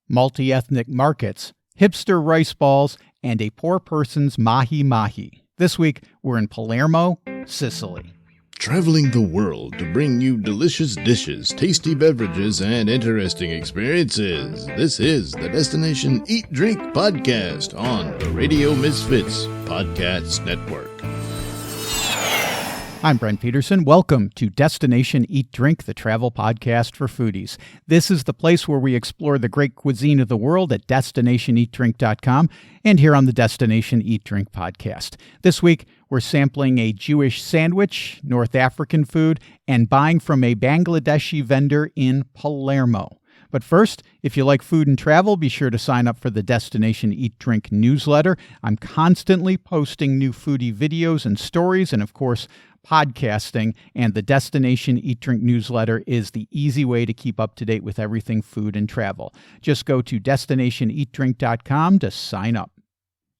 multi-ethnic markets, hipster rice balls, and a poor person's Mahi Mahi. This week, we're in Palermo, Sicily. Traveling the world to bring you delicious dishes, tasty beverages, and interesting experiences. This is the Destination Eat Drink Podcast on the Radio Misfits Podcast Network. I'm Brent Peterson. Welcome to Destination Eat Drink, the travel podcast for foodies. This is the place where we explore the great cuisine of the world at destinationeatdrink.com and here on the Destination Eat Drink podcast. This week, we're sampling a Jewish sandwich, North African food, and buying from a Bangladeshi vendor in Palermo. But first, if you like food and travel, be sure to sign up for the Destination Eat Drink newsletter. I'm constantly posting new foodie videos and stories, and of course, podcasting, and the Destination Eat Drink newsletter is the easy way to keep up to date with everything food and travel. Just go to destinationeatdrink.com to sign up.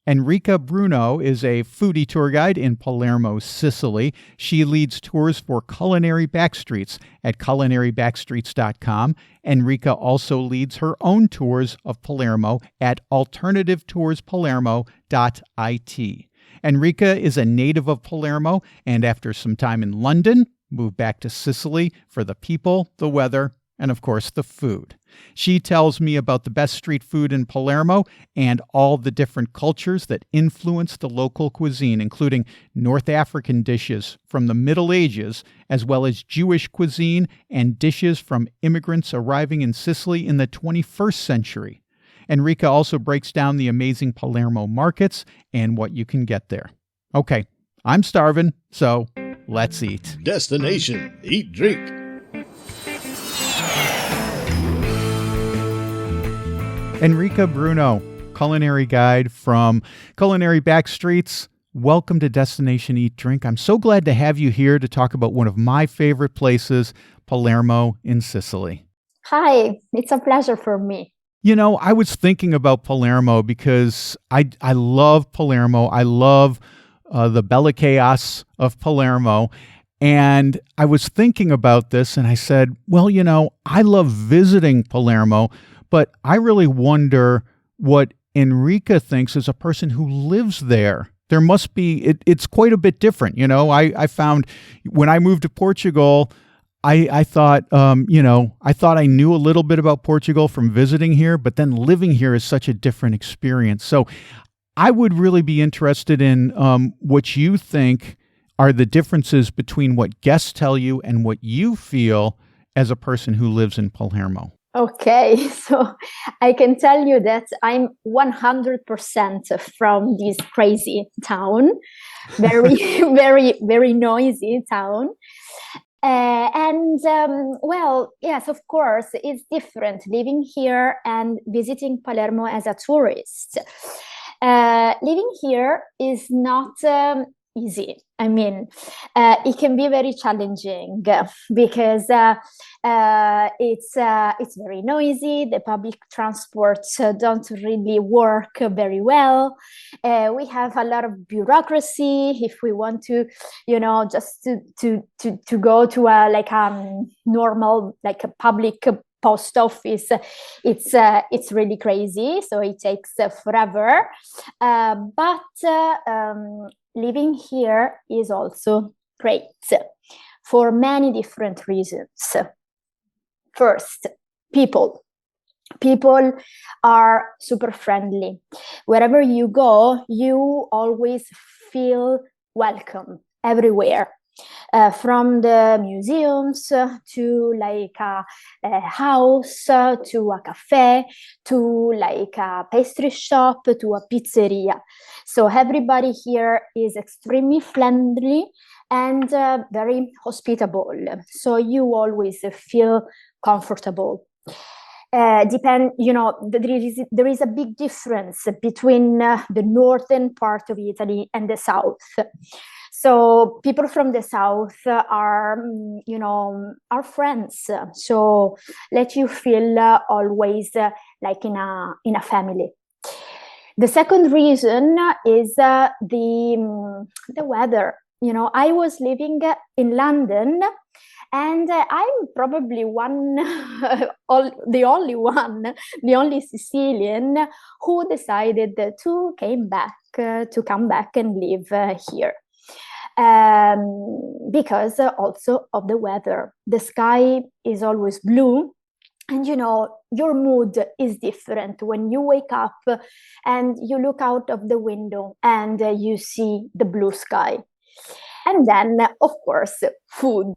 Enrica Bruno is a foodie tour guide in Palermo, Sicily. She leads tours for Culinary Backstreets at culinarybackstreets.com. Enrica also leads her own tours of Palermo at alternativetourspalermo.it. Enrica is a native of Palermo, and after some time in London, moved back to Sicily for the people, the weather, and of course the food. She tells me about the best street food in Palermo and all the different cultures that influence the local cuisine, including North African dishes from the Middle Ages, as well as Jewish cuisine and dishes from immigrants arriving in Sicily in the 21st century. Enrica also breaks down the amazing Palermo markets and what you can get there. Okay, I'm starving, so let's eat. Destination Eat Drink. Enrica Bruno, culinary guide from Culinary Backstreets. Welcome to Destination Eat Drink. I'm so glad to have you here to talk about one of my favorite places, Palermo in Sicily. Hi, it's a pleasure for me. You know, I was thinking about Palermo because I love Palermo. I love the Bella Chaos of Palermo. And I was thinking about this and I said, well, you know, I love visiting Palermo, but I really wonder what Enrica thinks as a person who lives there. There must be, it's quite a bit different. You know, I found when I moved to Portugal, I thought, I thought I knew a little bit about Portugal from visiting here, but then living here is such a different experience. So I would really be interested in what you think are the differences between what guests tell you and what you feel as a person who lives in Palermo. Okay, so I can tell you that I'm 100% from this crazy town, very, very, very noisy town. Well, yes, of course, it's different living here and visiting Palermo as a tourist. Living here is not easy. I mean, it can be very challenging because it's very noisy. The public transports don't really work very well. We have a lot of bureaucracy. If we want to, just to go to a normal a public post office, it's really crazy. So it takes forever. But living here is also great for many different reasons. First, people are super friendly. Wherever you go, you always feel welcome everywhere. From the museums to a house, to a cafe, to a pastry shop, to a pizzeria. So everybody here is extremely friendly and very hospitable. So you always feel comfortable. There is a big difference between the northern part of Italy and the south. So people from the south are friends. So let you feel always like in a family. The second reason is the weather. I was living in London, And I'm probably the only Sicilian who decided to come back and live here. Because also of the weather. The sky is always blue. And your mood is different when you wake up and you look out of the window and you see the blue sky. And then, of course, food.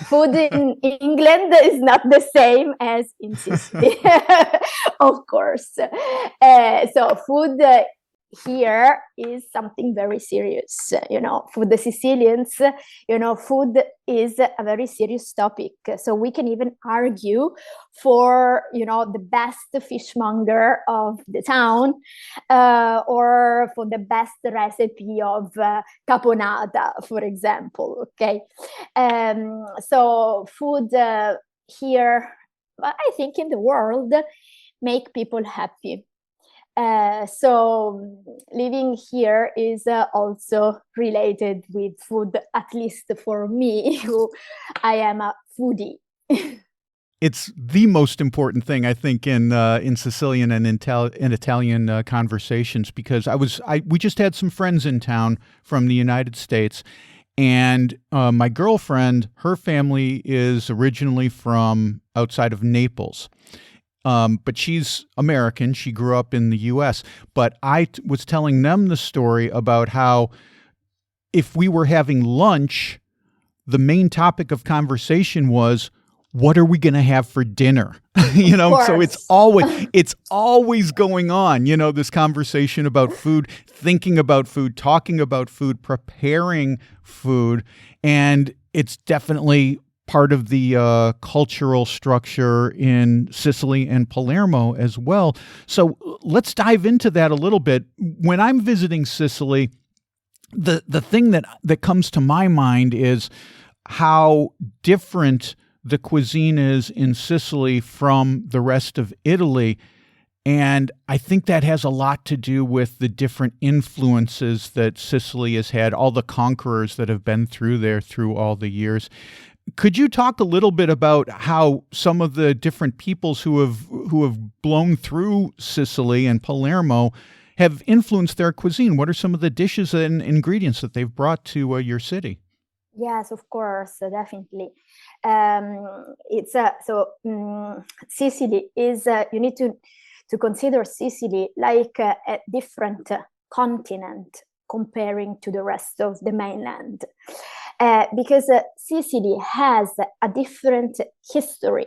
Food in England is not the same as in Sicily, of course. So food here is something very serious. For the Sicilians, food is a very serious topic. So we can even argue for, the best fishmonger of the town, or for the best recipe of caponata, for example. Okay. So food here, I think in the world, make people happy. So living here is also related with food, at least for me, who I am a foodie. It's the most important thing, I think, in Sicilian and in Italian conversations, because we just had some friends in town from the United States, and my girlfriend, her family is originally from outside of Naples. But she's American. She grew up in the U.S. But I was telling them the story about how if we were having lunch, the main topic of conversation was, what are we going to have for dinner? So it's always going on, this conversation about food, thinking about food, talking about food, preparing food. And it's definitely part of the cultural structure in Sicily and Palermo as well. So let's dive into that a little bit. When I'm visiting Sicily, the thing that comes to my mind is how different the cuisine is in Sicily from the rest of Italy. And I think that has a lot to do with the different influences that Sicily has had, all the conquerors that have been through there through all the years. Could you talk a little bit about how some of the different peoples who have blown through Sicily and Palermo have influenced their cuisine? What are some of the dishes and ingredients that they've brought to your city? Yes, of course, definitely. Sicily is you need to consider Sicily like a different continent comparing to the rest of the mainland. Because Sicily has a different history.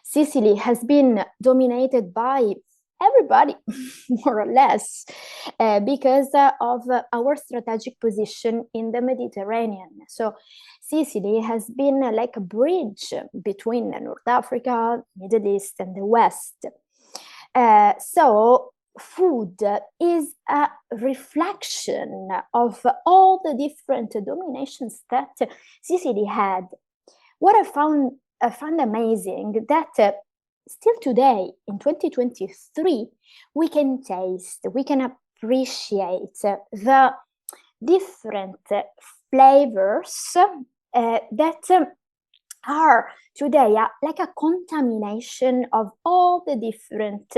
Sicily has been dominated by everybody, more or less, because of our strategic position in the Mediterranean. So Sicily has been like a bridge between North Africa, Middle East, and the West. So food is a reflection of all the different dominations that Sicily had. What I found amazing that still today in 2023 we can appreciate the different flavors that are today like a contamination of all the different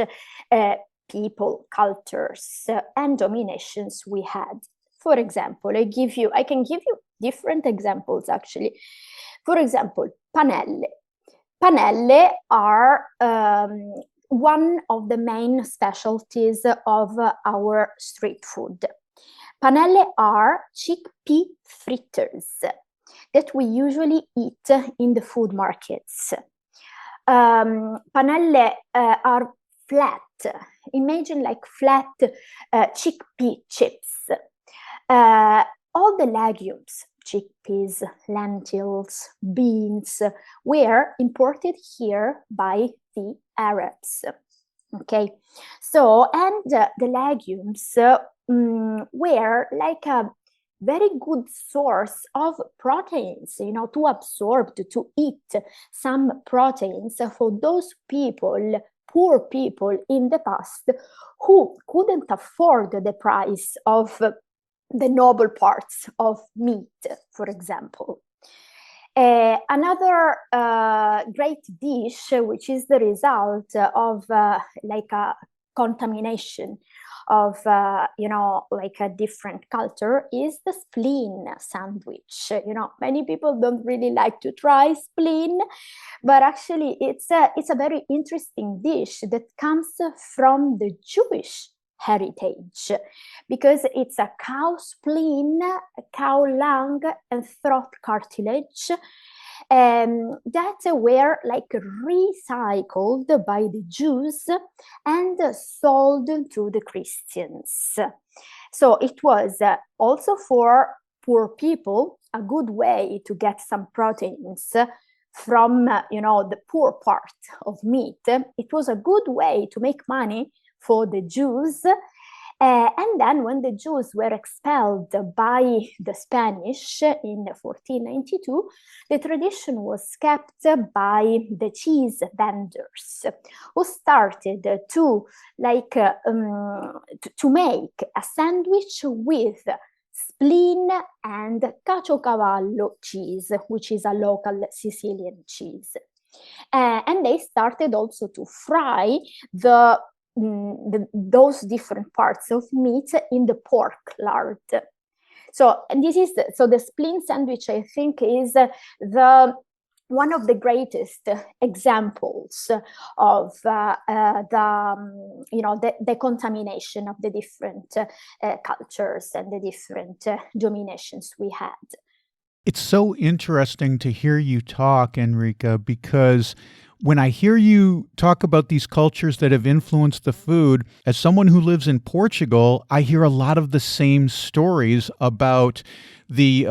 people, cultures, and dominations we had. For example, I can give you different examples actually. For example, panelle. Panelle are one of the main specialties of our street food. Panelle are chickpea fritters that we usually eat in the food markets. Panelle are flat. Imagine like flat chickpea chips. All the legumes, chickpeas, lentils, beans, were imported here by the Arabs. Okay, so and the legumes were like a very good source of proteins, to absorb, to eat some proteins for those people, poor people in the past, who couldn't afford the price of the noble parts of meat, for example. Another great dish, which is the result of like a contamination of like a different culture, is the spleen sandwich. Many people don't really like to try spleen, but actually it's a very interesting dish that comes from the Jewish heritage, because it's a cow spleen, cow lung, and throat cartilage that were like recycled by the Jews and sold to the Christians. So it was also for poor people a good way to get some proteins from the poor part of meat. It was a good way to make money for the Jews. And then when the Jews were expelled by the Spanish in 1492, the tradition was kept by the cheese vendors, who started to make a sandwich with spleen and caciocavallo cheese, which is a local Sicilian cheese. And they started also to fry those different parts of meat in the pork lard. So, and the spleen sandwich, I think, is one of the greatest examples of the contamination of the different cultures and the different dominations we had. It's so interesting to hear you talk, Enrica, because when I hear you talk about these cultures that have influenced the food, as someone who lives in Portugal, I hear a lot of the same stories about the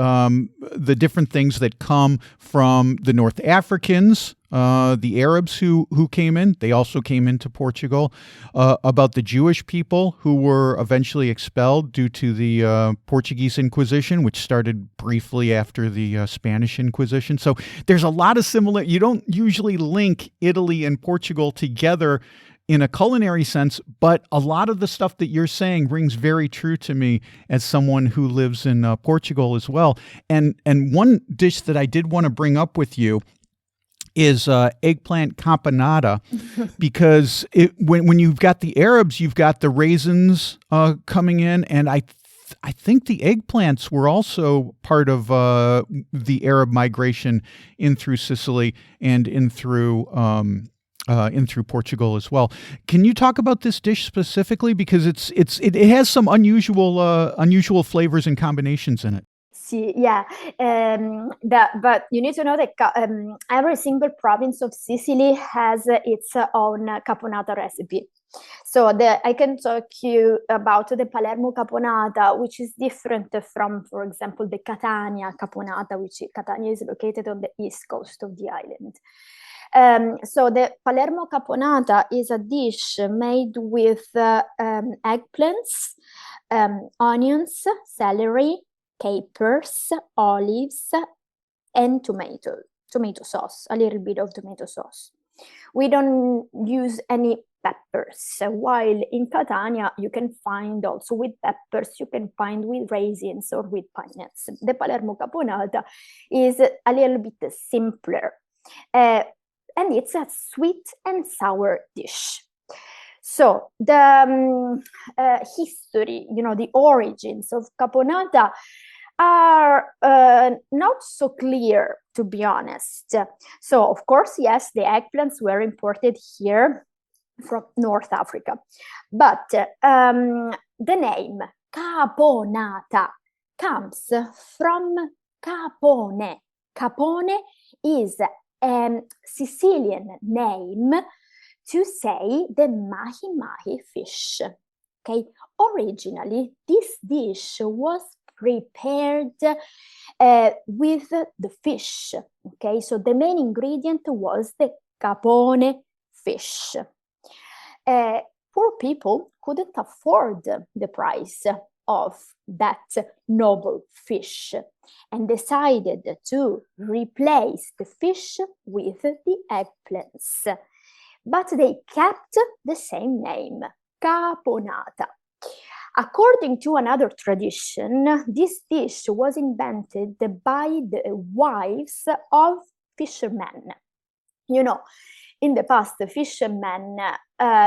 different things that come from the North Africans, the Arabs who came in. They also came into Portugal. About the Jewish people who were eventually expelled due to the Portuguese Inquisition, which started briefly after the Spanish Inquisition. So there's a lot of similar. You don't usually link Italy and Portugal together in a culinary sense, but a lot of the stuff that you're saying rings very true to me as someone who lives in Portugal as well. And one dish that I did want to bring up with you is eggplant campanata, because when you've got the Arabs, you've got the raisins coming in, and I think the eggplants were also part of the Arab migration in through Sicily and in through Portugal as well. Can you talk about this dish specifically, because it has some unusual flavors and combinations in it? Yeah, but you need to know that every single province of Sicily has its own caponata recipe. So I can talk you about the Palermo caponata, which is different from, for example, the Catania caponata, which Catania is located on the east coast of the island. So the Palermo caponata is a dish made with eggplants, onions, celery, capers, olives, and tomato sauce, a little bit of tomato sauce. We don't use any peppers, while in Catania you can find also with peppers, you can find with raisins or with pine nuts. The Palermo caponata is a little bit simpler, and it's a sweet and sour dish. So the history, the origins of caponata are not so clear, to be honest. So, of course, yes, the eggplants were imported here from North Africa, but the name caponata comes from capone. Capone is a Sicilian name to say the Mahi Mahi fish. Okay, originally this dish was prepared with the fish. Okay, so the main ingredient was the capone fish. Poor people couldn't afford the price of that noble fish and decided to replace the fish with the eggplants. But they kept the same name, caponata. According to another tradition, this dish was invented by the wives of fishermen. In the past, the fishermen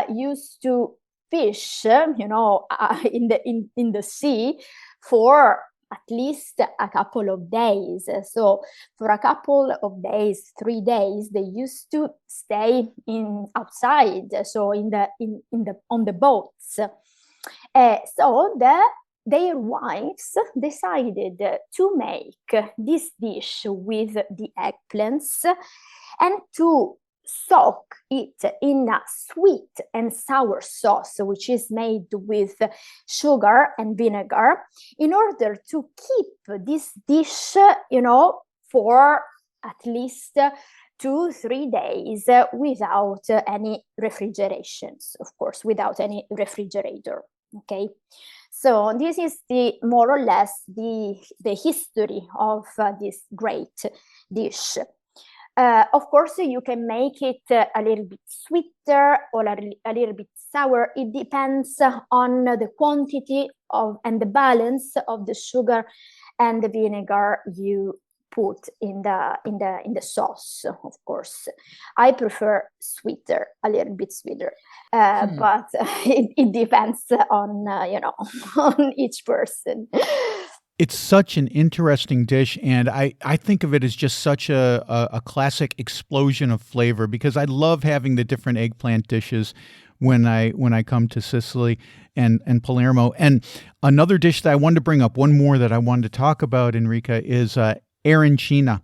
used to fish, in the sea for at least a couple of days. So for a couple of days, 3 days, they used to stay outside, so on the boats. So their wives decided to make this dish with the eggplants and to soak it in a sweet and sour sauce, which is made with sugar and vinegar, in order to keep this dish, for at least 2-3 days without any refrigerations, of course, without any refrigerator. Okay, so this is more or less the history of this great dish. Of course, you can make it a little bit sweeter or a little bit sour. It depends on the quantity and the balance of the sugar and the vinegar you put in the sauce. Of course, I prefer a little bit sweeter, but it depends on on each person. It's such an interesting dish, and I think of it as just such a classic explosion of flavor, because I love having the different eggplant dishes when I come to Sicily and Palermo. And another dish that I wanted to bring up, one more that I wanted to talk about, Enrica, is arancina,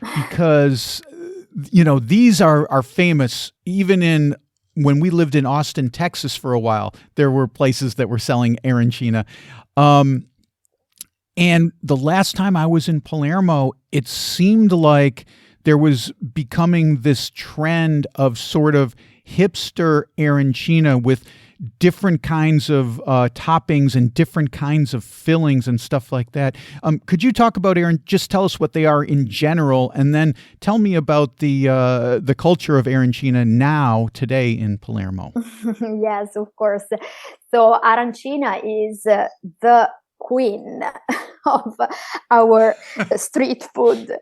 because these are famous. Even when we lived in Austin, Texas for a while, there were places that were selling arancina. And the last time I was in Palermo, it seemed like there was becoming this trend of sort of hipster arancina with different kinds of toppings and different kinds of fillings and stuff like that. Could you talk about just tell us what they are in general, and then tell me about the culture of arancina now, today in Palermo? Yes, of course. So arancina is the queen of our street food.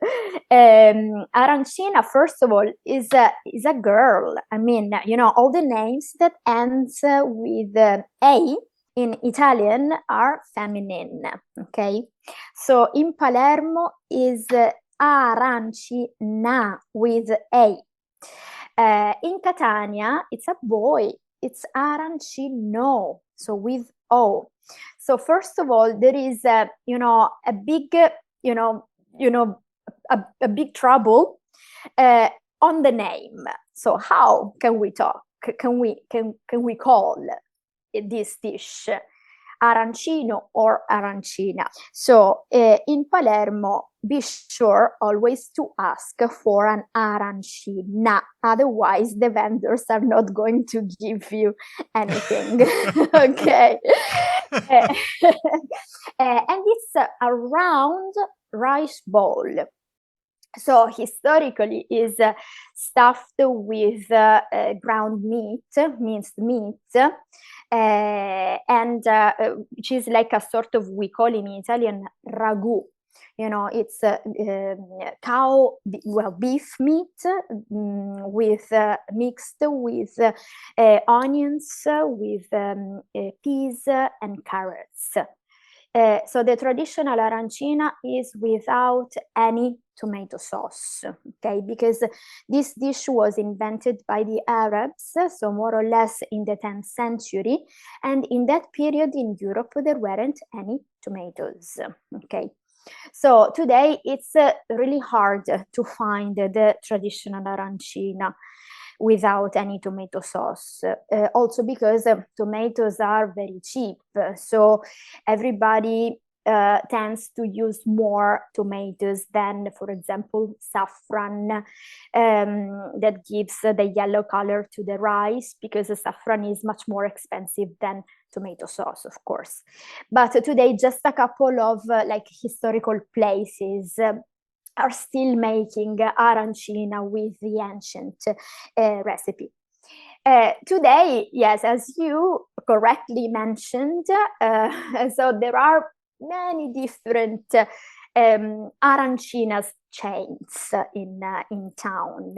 Arancina, first of all, is a girl. I mean, all the names that ends with A in Italian are feminine. Okay, so in Palermo is arancina with A. In Catania, it's a boy. It's arancino, so with O. So first of all, there is a big big trouble on the name. So how can we talk? Can we call this dish arancino or arancina? So in Palermo, be sure always to ask for an arancina. Otherwise, the vendors are not going to give you anything. Okay. And it's a round rice bowl. So historically is stuffed with ground meat, minced meat, and which is like a sort of, we call in Italian, ragu. It's beef meat with mixed with onions, with peas and carrots. So the traditional arancina is without any tomato sauce, okay? Because this dish was invented by the Arabs, so more or less in the 10th century. And in that period in Europe, there weren't any tomatoes, okay? So today it's really hard to find the traditional arancina without any tomato sauce. Also because tomatoes are very cheap. So everybody tends to use more tomatoes than, for example, saffron that gives the yellow color to the rice, because the saffron is much more expensive than tomato sauce, of course. But today, just a couple of historical places are still making arancina with the ancient recipe. Today, yes, as you correctly mentioned. So there are many different arancinas chains in town.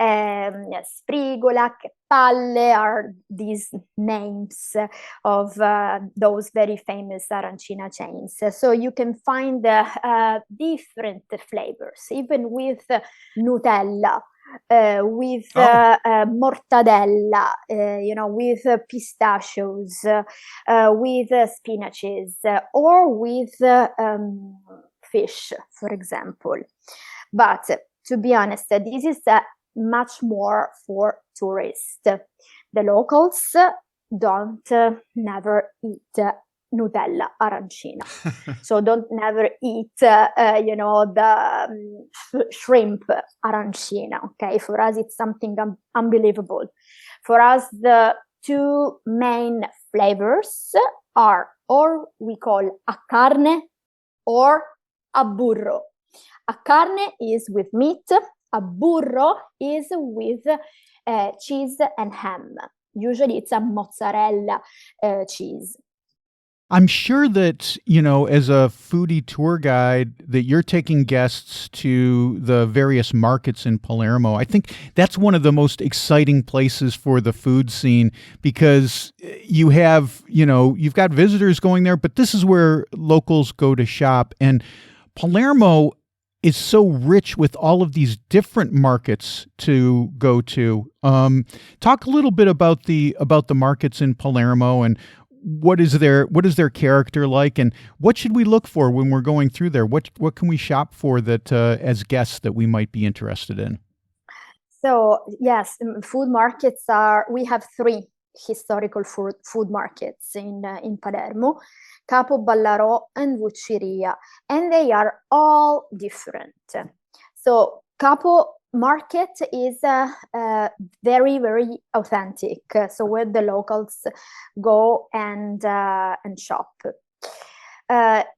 Sprigola, Che Palle are these names of those very famous arancina chains. So you can find different flavors, even with Nutella. With mortadella, with pistachios, with spinaches, or with fish, for example. But to be honest, this is much more for tourists. The locals don't never eat Nutella arancina. So don't never eat, the shrimp arancina. Okay, for us it's something unbelievable. For us, the two main flavors are, or we call a carne or a burro. A carne is with meat. A burro is with cheese and ham. Usually it's a mozzarella cheese. I'm sure that, as a foodie tour guide, that you're taking guests to the various markets in Palermo. I think that's one of the most exciting places for the food scene, because you have, you've got visitors going there, but this is where locals go to shop. And Palermo is so rich with all of these different markets to go to. Talk a little bit about the markets in Palermo, and what is their character like, and what should we look for when we're going through there? What can we shop for that as guests that we might be interested in? So yes, food markets we have three historical food markets in Palermo: Capo, Ballarò, and Vucciria, and they are all different. So Capo market is very, very authentic. So where the locals go and shop.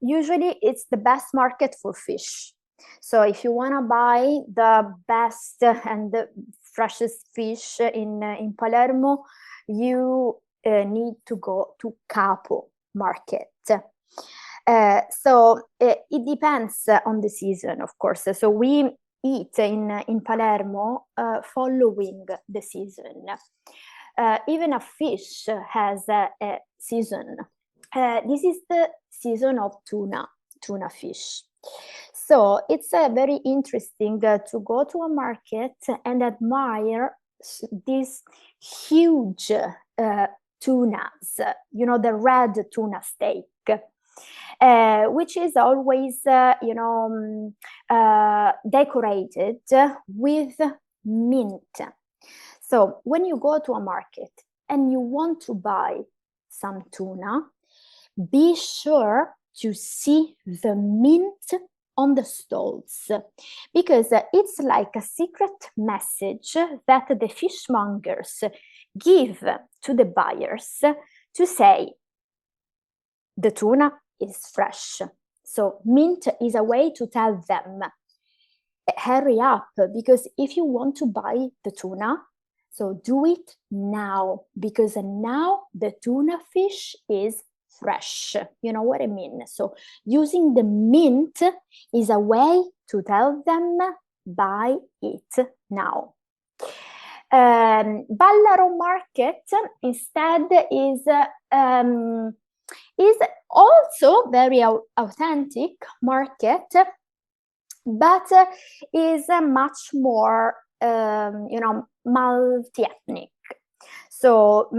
Usually it's the best market for fish. So if you want to buy the best and the freshest fish in Palermo, you need to go to Capo market. So it depends on the season, of course. So we eat in Palermo following the season. Even a fish has a season. This is the season of tuna fish. So it's very interesting to go to a market and admire these huge tunas, the red tuna steak. Which is always, decorated with mint. So when you go to a market and you want to buy some tuna, be sure to see the mint on the stalls, because it's like a secret message that the fishmongers give to the buyers to say, the tuna is fresh. So mint is a way to tell them, hurry up, because if you want to buy the tuna, so do it now, because now the tuna fish is fresh. You know what I mean? So using the mint is a way to tell them, buy it now. Ballarò market instead is also very authentic market, but is much more, multi-ethnic. So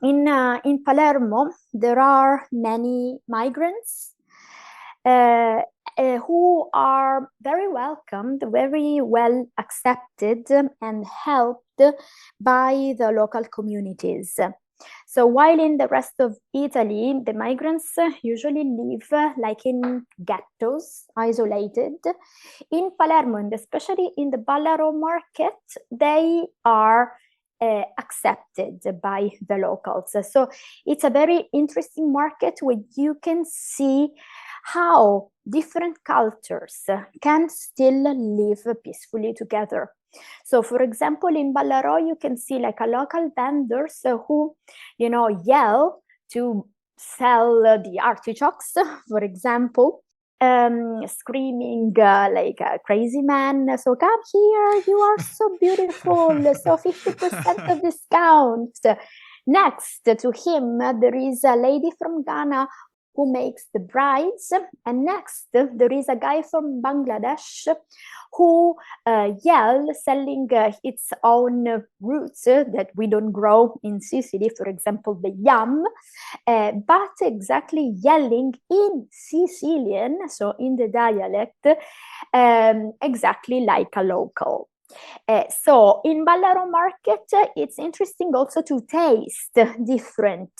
in Palermo, there are many migrants who are very welcomed, very well accepted and helped by the local communities. So while in the rest of Italy, the migrants usually live like in ghettos, isolated, in Palermo, and especially in the Ballarò market, they are accepted by the locals. So it's a very interesting market where you can see how different cultures can still live peacefully together. So, for example, in Ballarò, you can see like a local vendors who, yell to sell the artichokes, for example, screaming like a crazy man. So come here, you are so beautiful. So 50% of discount. Next to him, there is a lady from Ghana who makes the brides. And next, there is a guy from Bangladesh who selling its own roots that we don't grow in Sicily, for example, the yam, but exactly yelling in Sicilian, so in the dialect, exactly like a local. So in Ballarò market, it's interesting also to taste different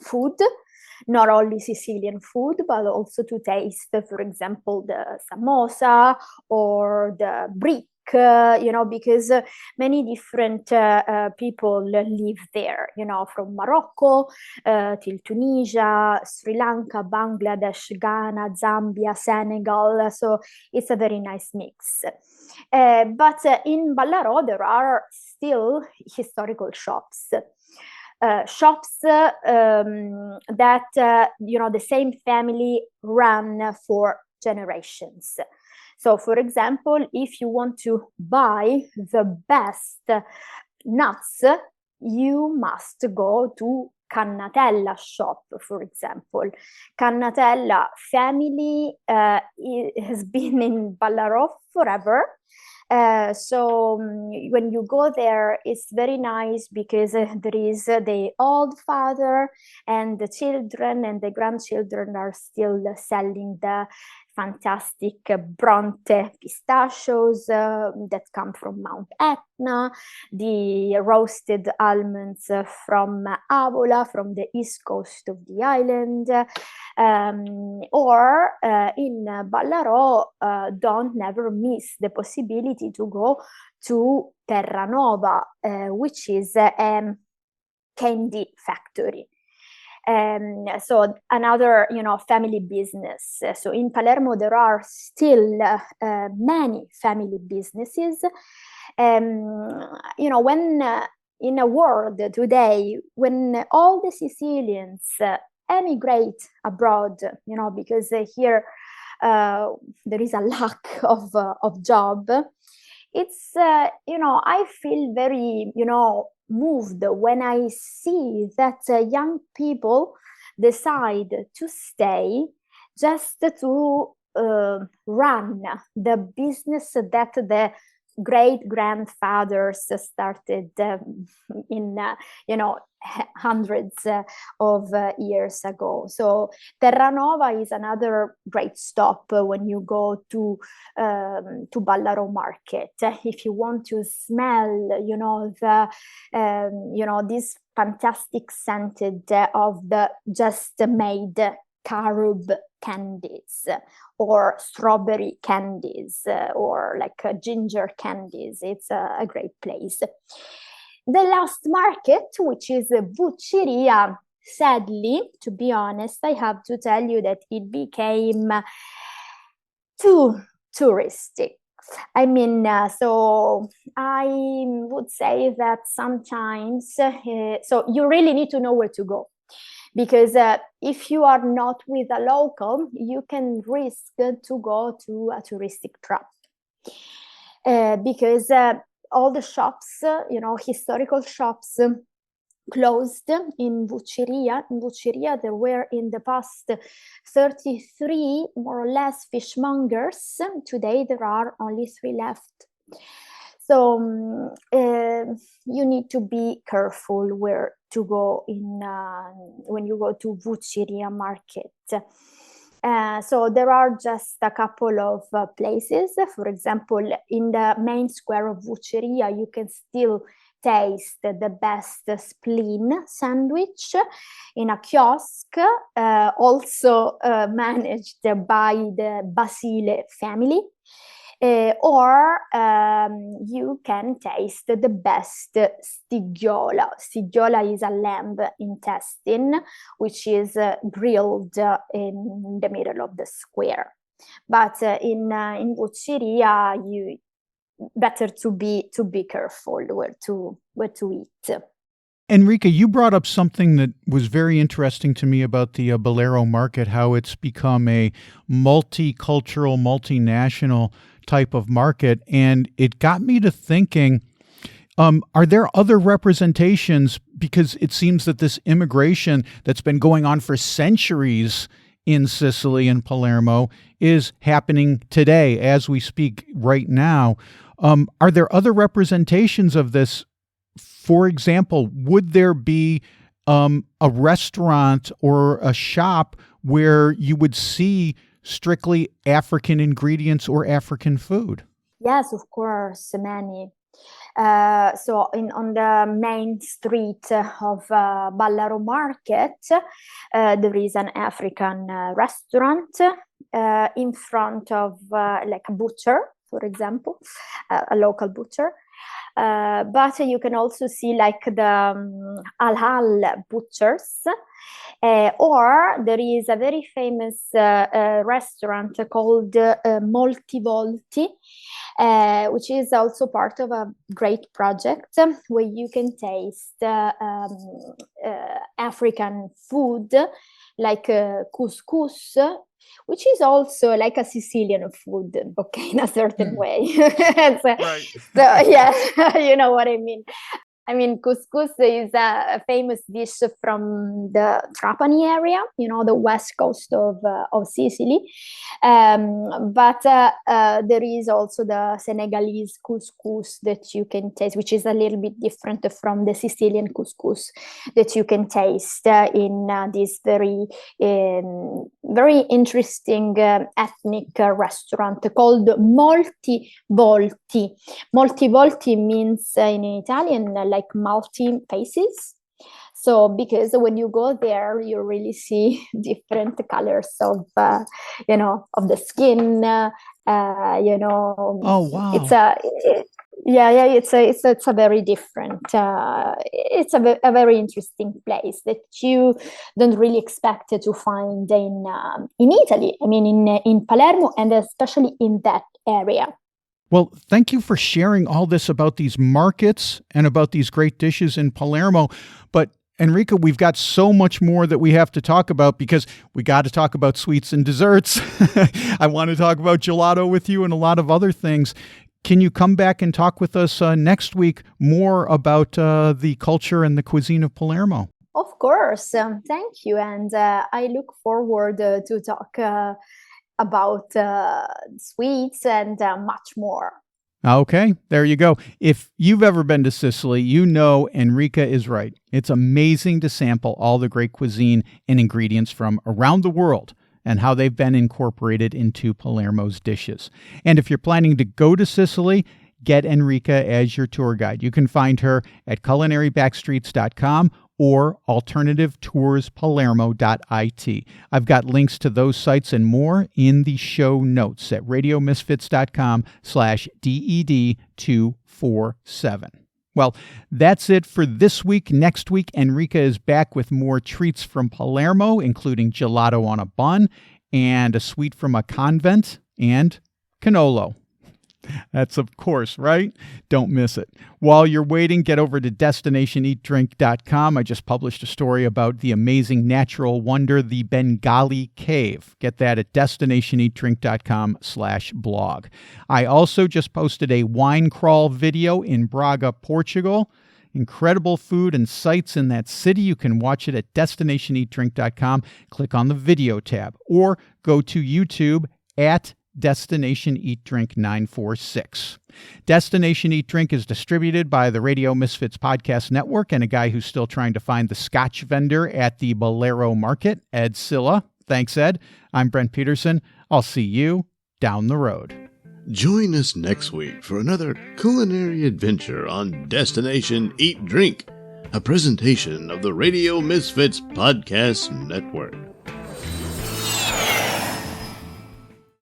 food, not only Sicilian food, but also to taste, for example, the samosa or the brick, because many different people live there, from Morocco till Tunisia, Sri Lanka, Bangladesh, Ghana, Zambia, Senegal. So it's a very nice mix. But in Ballarò, there are still historical shops. Shops that the same family ran for generations. So, for example, if you want to buy the best nuts, you must go to Cannatella shop, for example. Cannatella family has been in Ballarò forever. So when you go there, it's very nice because there is the old father and the children and the grandchildren are still selling the fantastic Bronte pistachios that come from Mount Etna, the roasted almonds from Avola, from the east coast of the island, or in Ballarò, don't never miss the possibility to go to Terranova, which is a candy factory. So another, family business. So in Palermo, there are still many family businesses. When in a world today, when all the Sicilians emigrate abroad, because here there is a lack of job, it's, I feel very, moved when I see that young people decide to stay just to run the business that the great grandfathers started in hundreds of years ago. So Terranova is another great stop when you go to Ballarò market. If you want to smell, this fantastic scented of the just made carob candies or strawberry candies or like ginger candies. It's a great place. The last market, which is Vucceria, sadly, to be honest, I have to tell you that it became too touristic. I mean, so I would say that sometimes, so you really need to know where to go. Because if you are not with a local, you can risk to go to a touristic trap. Because all the shops, historical shops closed in Vucceria. In Vucceria, there were in the past 33 more or less fishmongers. Today, there are only 3 left. So you need to be careful where to go when you go to Vucceria market. So there are just a couple of places. For example, in the main square of Vucceria, you can still taste the best spleen sandwich in a kiosk, also managed by the Basile family. Or you can taste the best stigiola. Stigiola is a lamb intestine, which is grilled in the middle of the square. But in Vucceria, better to be careful where to eat. Enrica, you brought up something that was very interesting to me about the Bolero market, how it's become a multicultural, multinational type of market. And it got me to thinking, are there other representations? Because it seems that this immigration that's been going on for centuries in Sicily and Palermo is happening today as we speak right now. Are there other representations of this? For example, would there be a restaurant or a shop where you would see strictly African ingredients or African food? Yes, of course, many. So on the main street of Ballarò Market, there is an African restaurant in front of like a butcher, for example, a local butcher. But you can also see like the halal butchers, or there is a very famous restaurant called Multivolti, which is also part of a great project where you can taste African food like couscous, which is also like a Sicilian food, okay, in a certain way. Right. So yeah, you know what I mean. I mean, couscous is a famous dish from the Trapani area, you know, the west coast of Sicily. But there is also the Senegalese couscous that you can taste, which is a little bit different from the Sicilian couscous that you can taste in this very interesting ethnic restaurant called Multivolti. Multivolti means in Italian like multi faces. So because when you go there, you really see different colors of, of the skin, Oh, wow. It's a very different, it's a very interesting place that you don't really expect to find in Italy. I mean, in Palermo, and especially in that area. Well, thank you for sharing all this about these markets and about these great dishes in Palermo. But Enrica, we've got so much more that we have to talk about because we got to talk about sweets and desserts. I want to talk about gelato with you and a lot of other things. Can you come back and talk with us next week more about the culture and the cuisine of Palermo? Of course. Thank you. And I look forward to talk about sweets and much more. Okay, there you go. If you've ever been to Sicily, you know Enrica is right. It's amazing to sample all the great cuisine and ingredients from around the world and how they've been incorporated into Palermo's dishes. And if you're planning to go to Sicily, get Enrica as your tour guide. You can find her at culinarybackstreets.com or alternativetourspalermo.it. I've got links to those sites and more in the show notes at radiomisfits.com/DED247. Well, that's it for this week. Next week, Enrica is back with more treats from Palermo, including gelato on a bun and a sweet from a convent and cannolo. That's of course, right? Don't miss it. While you're waiting, get over to destinationeatdrink.com. I just published a story about the amazing natural wonder, the Bengali Cave. Get that at destinationeatdrink.com/blog. I also just posted a wine crawl video in Braga, Portugal. Incredible food and sights in that city. You can watch it at destinationeatdrink.com. Click on the video tab or go to YouTube at Destination Eat Drink 946. Destination Eat Drink is distributed by the Radio Misfits Podcast Network and a guy who's still trying to find the Scotch vendor at the Bolero Market, Ed Silla. Thanks, Ed. I'm Brent Peterson. I'll see you down the road. Join us next week for another culinary adventure on Destination Eat Drink, a presentation of the Radio Misfits Podcast Network.